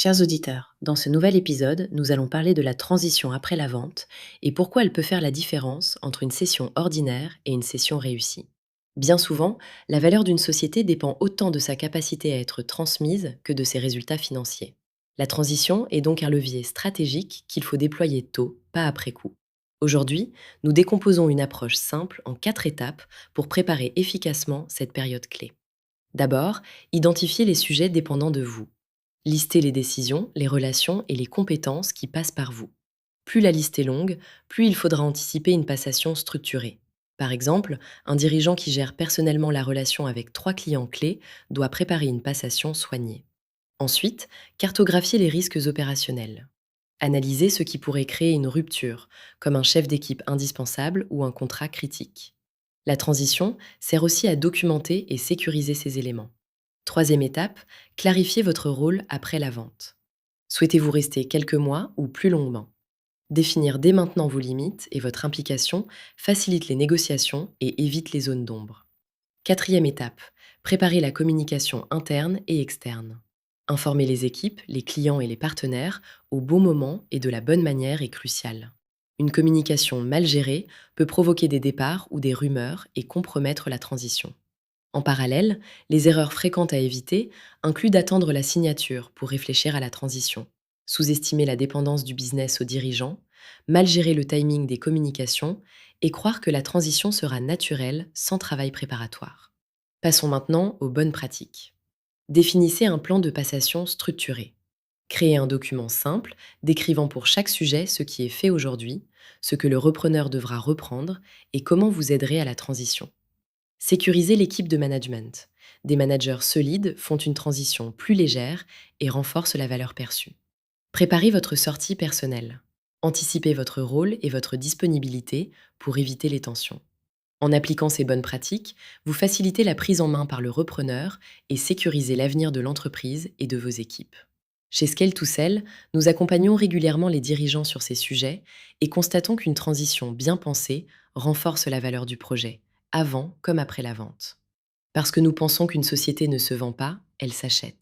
Chers auditeurs, dans ce nouvel épisode, nous allons parler de la transition après la vente et pourquoi elle peut faire la différence entre une session ordinaire et une session réussie. Bien souvent, la valeur d'une société dépend autant de sa capacité à être transmise que de ses résultats financiers. La transition est donc un levier stratégique qu'il faut déployer tôt, pas après coup. Aujourd'hui, nous décomposons une approche simple en 4 étapes pour préparer efficacement cette période clé. D'abord, identifiez les sujets dépendant de vous. Listez les décisions, les relations et les compétences qui passent par vous. Plus la liste est longue, plus il faudra anticiper une passation structurée. Par exemple, un dirigeant qui gère personnellement la relation avec 3 clients clés doit préparer une passation soignée. Ensuite, cartographiez les risques opérationnels. Analysez ce qui pourrait créer une rupture, comme un chef d'équipe indispensable ou un contrat critique. La transition sert aussi à documenter et sécuriser ces éléments. Troisième étape, clarifiez votre rôle après la vente. Souhaitez-vous rester quelques mois ou plus longuement? Définir dès maintenant vos limites et votre implication facilite les négociations et évite les zones d'ombre. Quatrième étape, préparez la communication interne et externe. Informer les équipes, les clients et les partenaires au bon moment et de la bonne manière est crucial. Une communication mal gérée peut provoquer des départs ou des rumeurs et compromettre la transition. En parallèle, les erreurs fréquentes à éviter incluent d'attendre la signature pour réfléchir à la transition, sous-estimer la dépendance du business aux dirigeants, mal gérer le timing des communications et croire que la transition sera naturelle sans travail préparatoire. Passons maintenant aux bonnes pratiques. Définissez un plan de passation structuré. Créez un document simple décrivant pour chaque sujet ce qui est fait aujourd'hui, ce que le repreneur devra reprendre et comment vous aiderez à la transition. Sécuriser l'équipe de management. Des managers solides font une transition plus légère et renforcent la valeur perçue. Préparez votre sortie personnelle. Anticipez votre rôle et votre disponibilité pour éviter les tensions. En appliquant ces bonnes pratiques, vous facilitez la prise en main par le repreneur et sécurisez l'avenir de l'entreprise et de vos équipes. Chez Scale to Sell, nous accompagnons régulièrement les dirigeants sur ces sujets et constatons qu'une transition bien pensée renforce la valeur du projet, avant comme après la vente. Parce que nous pensons qu'une société ne se vend pas, elle s'achète.